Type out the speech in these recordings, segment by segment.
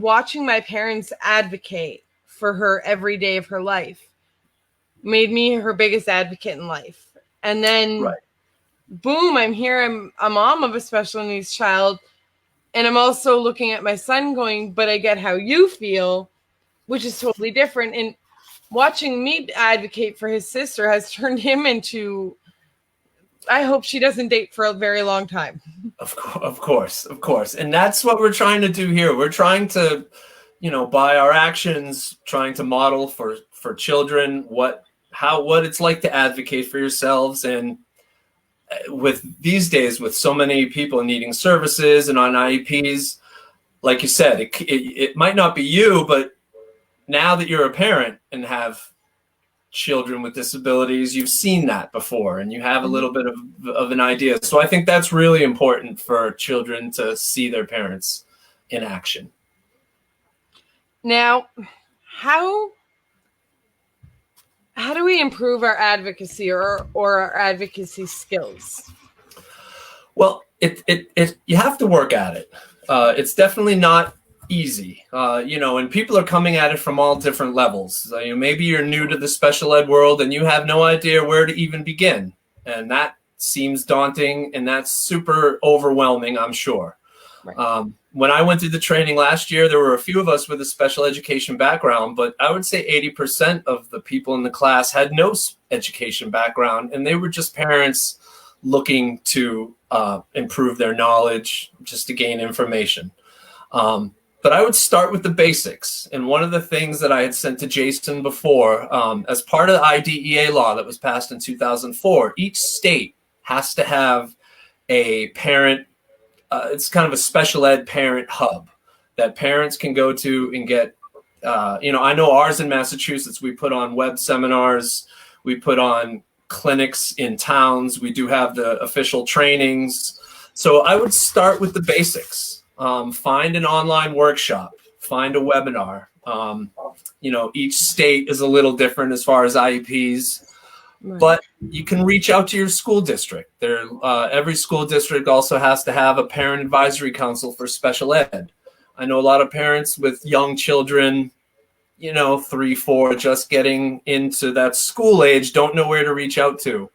watching my parents advocate for her every day of her life made me her biggest advocate in life. And then, boom, I'm here. I'm a mom of a special needs child. And I'm also looking at my son going, but I get how you feel, which is totally different. And watching me advocate for his sister has turned him into, I hope she doesn't date for a very long time. Of course. And that's what we're trying to do here. We're trying to, by our actions, trying to model for children what it's like to advocate for yourselves. And with these days, with so many people needing services and on IEPs, like you said, it might not be you, but now that you're a parent and have children with disabilities, you've seen that before and you have a little bit of an idea. So I think that's really important for children to see their parents in action. Now, how do we improve our advocacy or our advocacy skills? Well, you have to work at it. It's definitely not easy, and people are coming at it from all different levels. Maybe you're new to the special ed world and you have no idea where to even begin. And that seems daunting and that's super overwhelming, I'm sure. Right. When I went through the training last year, there were a few of us with a special education background, but I would say 80% of the people in the class had no education background, and they were just parents looking to improve their knowledge, just to gain information. But I would start with the basics. And one of the things that I had sent to Jason before, as part of the IDEA law that was passed in 2004, each state has to have a parent, it's kind of a special ed parent hub that parents can go to and get, I know ours in Massachusetts, we put on web seminars, we put on clinics in towns, we do have the official trainings. So I would start with the basics. Find an online workshop, find a webinar. Each state is a little different as far as IEPs, but you can reach out to your school district. Every school district also has to have a parent advisory council for special ed. I know a lot of parents with young children, 3, 4, just getting into that school age, don't know where to reach out to.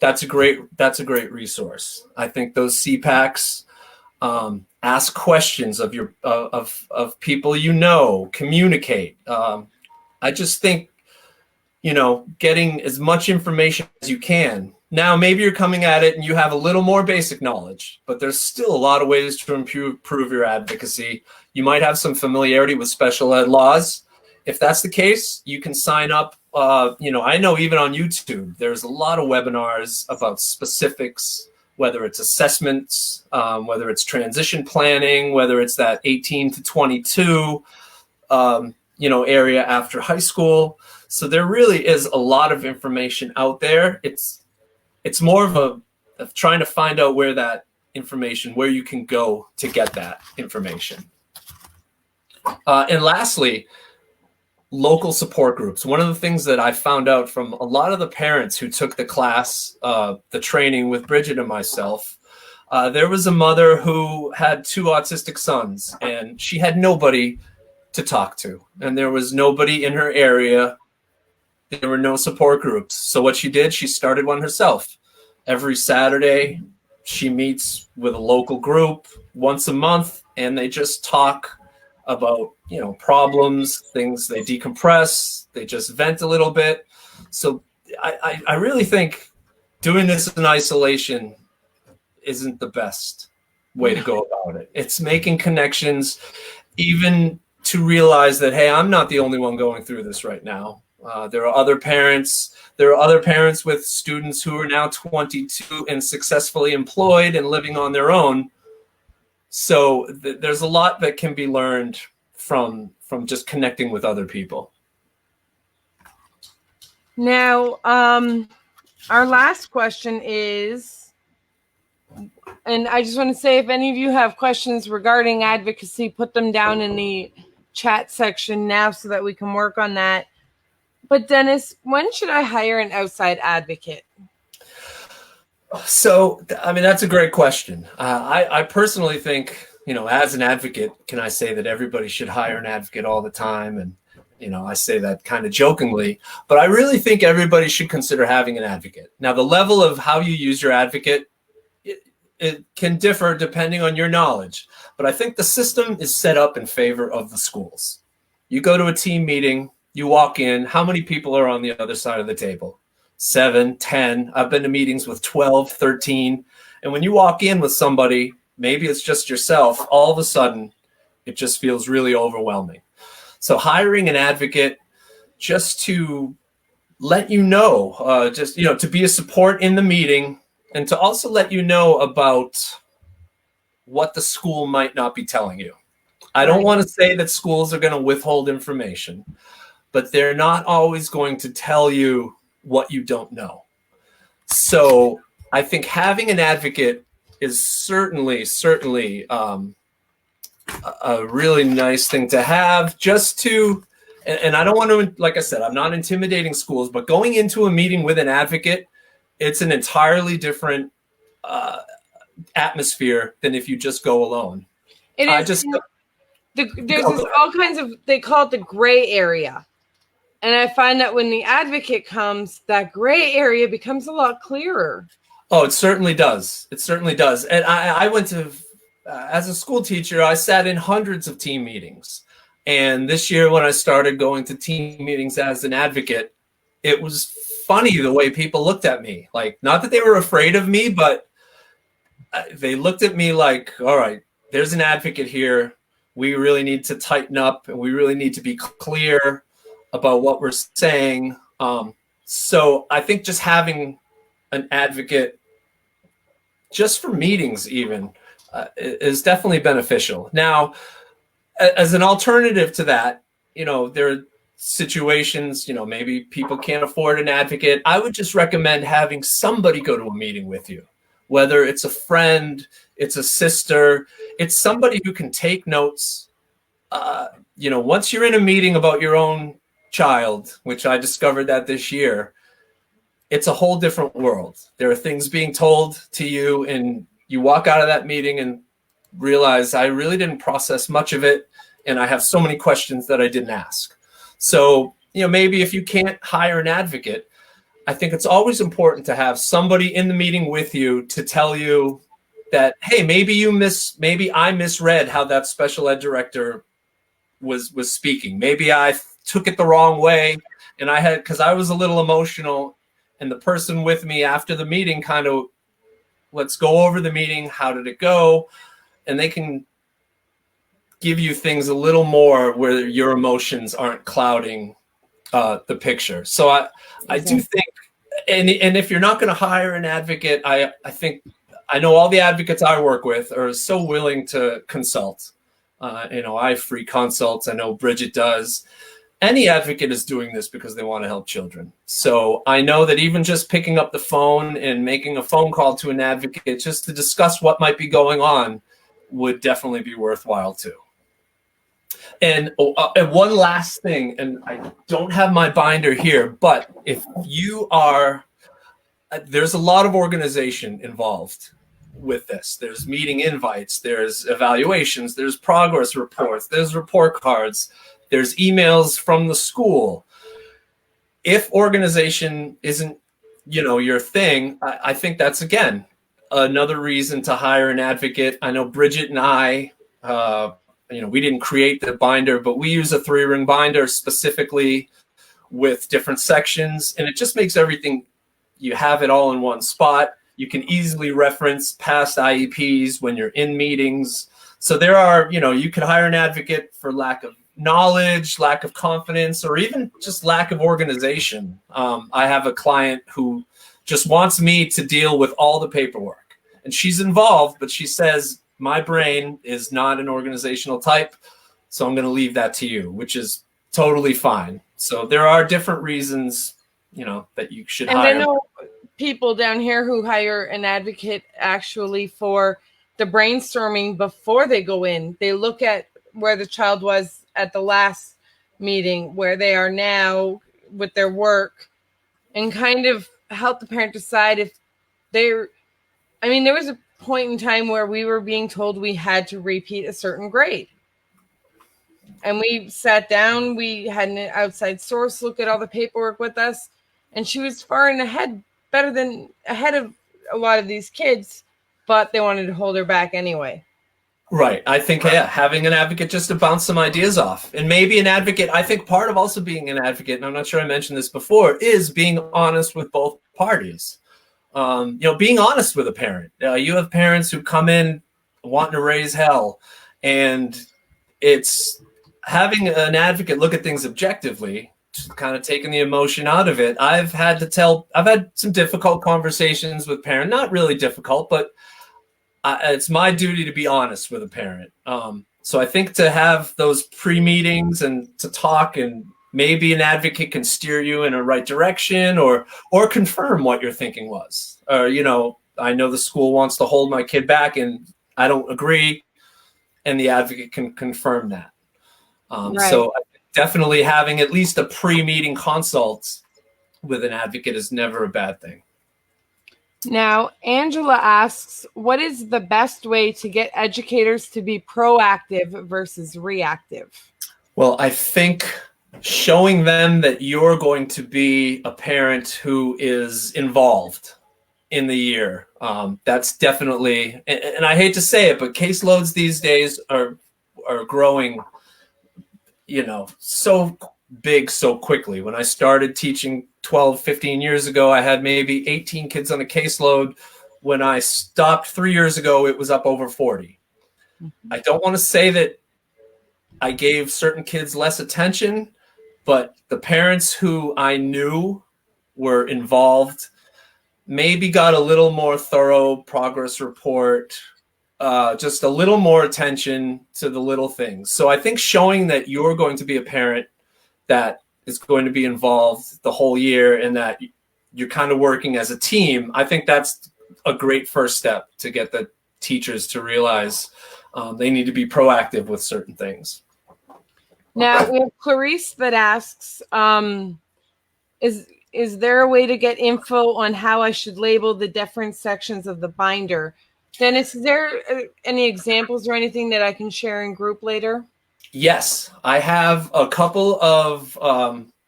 That's a great resource. I think those CPACs, ask questions of your of people communicate. I just think getting as much information as you can. Now maybe you're coming at it and you have a little more basic knowledge, but there's still a lot of ways to improve your advocacy. You might have some familiarity with special ed laws. If that's the case, you can sign up. I know even on YouTube there's a lot of webinars about specifics, whether it's assessments, whether it's transition planning, whether it's that 18 to 22, area after high school. So there really is a lot of information out there. It's more of trying to find out where you can go to get that information. And lastly, local support groups. One of the things that I found out from a lot of the parents who took the class, the training with Bridget and myself, there was a mother who had 2 autistic sons and she had nobody to talk to. And there was nobody in her area. There were no support groups. So what she did, she started one herself. Every Saturday, she meets with a local group once a month and they just talk about, problems, things, they decompress, they just vent a little bit. So I really think doing this in isolation isn't the best way to go about it. It's making connections, even to realize that, hey, I'm not the only one going through this right now. There are other parents with students who are now 22 and successfully employed and living on their own. So there's a lot that can be learned from just connecting with other people. Now, our last question is, and I just want to say, if any of you have questions regarding advocacy, put them down in the chat section now so that we can work on that. But Dennis, when should I hire an outside advocate? So, that's a great question. I personally think as an advocate, can I say that everybody should hire an advocate all the time? And, I say that kind of jokingly, but I really think everybody should consider having an advocate. Now, the level of how you use your advocate, it can differ depending on your knowledge, but I think the system is set up in favor of the schools. You go to a team meeting, you walk in, how many people are on the other side of the table? 7, 10. I've been to meetings with 12, 13. And when you walk in with somebody, maybe it's just yourself, all of a sudden, it just feels really overwhelming. So hiring an advocate just to let you know, to be a support in the meeting, and to also let you know about what the school might not be telling you. I don't want to say that schools are going to withhold information, but they're not always going to tell you what you don't know. So I think having an advocate is certainly a really nice thing to have, just to, and I don't want to, like I said, I'm not intimidating schools, but going into a meeting with an advocate, it's an entirely different atmosphere than if you just go alone. It is. There's all kinds of, they call it the gray area. And I find that when the advocate comes, that gray area becomes a lot clearer. Oh, it certainly does. It certainly does. And I went to, as a school teacher, I sat in hundreds of team meetings. And this year when I started going to team meetings as an advocate, it was funny the way people looked at me. Like, not that they were afraid of me, but they looked at me like, all right, there's an advocate here. We really need to tighten up, and we really need to be clear about what we're saying. So I think just having an advocate, just for meetings even, is definitely beneficial. Now, as an alternative to that, there are situations, maybe people can't afford an advocate. I would just recommend having somebody go to a meeting with you, whether it's a friend, it's a sister, it's somebody who can take notes. Once you're in a meeting about your own child, which I discovered that this year, it's a whole different world. There are things being told to you, and you walk out of that meeting and realize I really didn't process much of it, and I have so many questions that I didn't ask. So, maybe if you can't hire an advocate, I think it's always important to have somebody in the meeting with you to tell you that, hey, maybe I misread how that special ed director was speaking. Maybe I took it the wrong way, and because I was a little emotional, and the person with me after the meeting kind of, let's go over the meeting. How did it go? And they can give you things a little more where your emotions aren't clouding the picture. So I do think, and if you're not going to hire an advocate, I think, I know all the advocates I work with are so willing to consult. I have free consults. I know Bridget does. Any advocate is doing this because they want to help children. So I know that even just picking up the phone and making a phone call to an advocate just to discuss what might be going on would definitely be worthwhile too. And one last thing, and I don't have my binder here, but if you are, there's a lot of organization involved with this. There's meeting invites, there's evaluations, there's progress reports, there's report cards, there's emails from the school. If organization isn't, your thing, I think that's, again, another reason to hire an advocate. I know Bridget and I, we didn't create the binder, but we use a 3-ring binder specifically with different sections, and it just makes everything, you have it all in one spot. You can easily reference past IEPs when you're in meetings. So there are, you could hire an advocate for lack of knowledge, lack of confidence, or even just lack of organization. I have a client who just wants me to deal with all the paperwork, and she's involved, but she says, my brain is not an organizational type, so I'm going to leave that to you, which is totally fine. So there are different reasons, that you should hire. And I know people down here who hire an advocate actually for the brainstorming before they go in. They look at where the child was at the last meeting, where they are now with their work, and kind of help the parent decide if they're, there was point in time where we were being told we had to repeat a certain grade. And we sat down, we had an outside source look at all the paperwork with us, and she was far and ahead of a lot of these kids, but they wanted to hold her back anyway. Right. I think, yeah, having an advocate just to bounce some ideas off. And maybe an advocate, I think part of also being an advocate, and I'm not sure I mentioned this before, is being honest with both parties. Being honest with a parent. You have parents who come in wanting to raise hell, and it's having an advocate look at things objectively, kind of taking the emotion out of it. I've had some difficult conversations with parents, not really difficult, but it's my duty to be honest with a parent. So I think to have those pre-meetings and to talk, and maybe an advocate can steer you in a right direction or confirm what your thinking was. Or, I know the school wants to hold my kid back and I don't agree, and the advocate can confirm that. Right. So definitely having at least a pre-meeting consult with an advocate is never a bad thing. Now, Angela asks, what is the best way to get educators to be proactive versus reactive? Well, I think showing them that you're going to be a parent who is involved in the year. That's definitely, and I hate to say it, but caseloads these days are growing, so big so quickly. When I started teaching 12, 15 years ago, I had maybe 18 kids on a caseload. When I stopped 3 years ago, it was up over 40. Mm-hmm. I don't want to say that I gave certain kids less attention, but the parents who I knew were involved maybe got a little more thorough progress report, just a little more attention to the little things. So I think showing that you're going to be a parent that is going to be involved the whole year and that you're kind of working as a team, I think that's a great first step to get the teachers to realize they need to be proactive with certain things. Now, we have Clarice that asks, is there a way to get info on how I should label the different sections of the binder? Dennis, is there any examples or anything that I can share in group later? Yes, I have a couple of,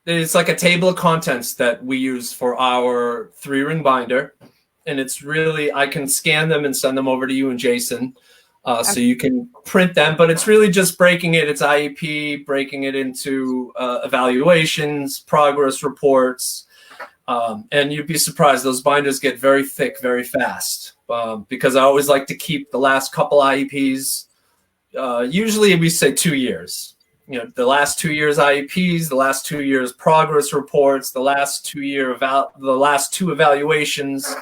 it's like a table of contents that we use for our 3-ring binder. And it's really, I can scan them and send them over to you and Jason. So you can print them, but it's really just breaking it. It's IEP, breaking it into evaluations, progress reports. And you'd be surprised, those binders get very thick very fast, because I always like to keep the last couple IEPs. Usually we say 2 years. The last 2 years IEPs, the last 2 years progress reports, the last 2 evaluations,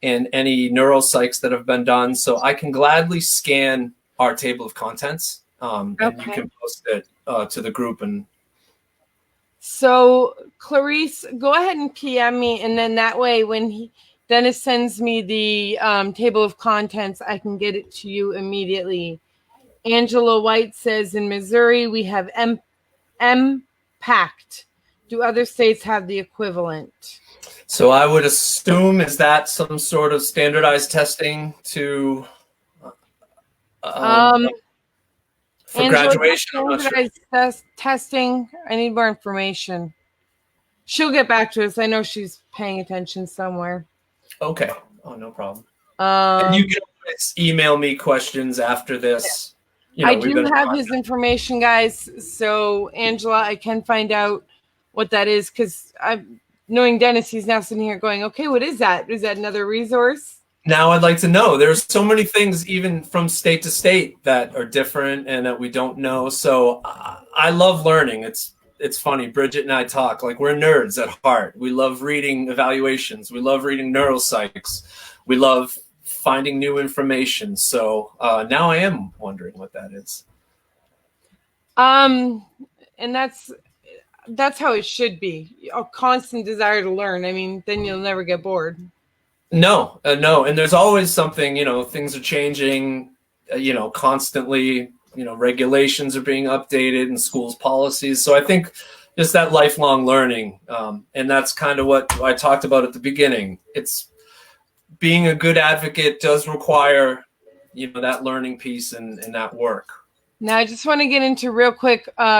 and any neuropsychs that have been done. So I can gladly scan our table of contents, and you can post it to the group. And so, Clarice, go ahead and PM me, and then that way when Dennis sends me the table of contents, I can get it to you immediately. Angela White says, in Missouri, we have MPACT. Do other states have the equivalent? So I would assume, is that some sort of standardized testing to for Angela, graduation? Standardized testing. I need more information. She'll get back to us. I know she's paying attention somewhere. Okay. Oh, no problem. And you can always email me questions after this. I do have his information, guys. So, Angela, I can find out what that is, because knowing Dennis, he's now sitting here going, okay, what is that? Is that another resource? Now I'd like to know. There's so many things, even from state to state, that are different and that we don't know. So I love learning. It's funny. Bridget and I talk like we're nerds at heart. We love reading evaluations. We love reading neuropsychs. We love finding new information. So now I am wondering what that is. And that's how it should be. A constant desire to learn. I mean, then you'll never get bored. No. And there's always something, things are changing, constantly, regulations are being updated and schools' policies. So I think just that lifelong learning. And that's kind of what I talked about at the beginning. It's being a good advocate does require, that learning piece and that work. Now, I just want to get into real quick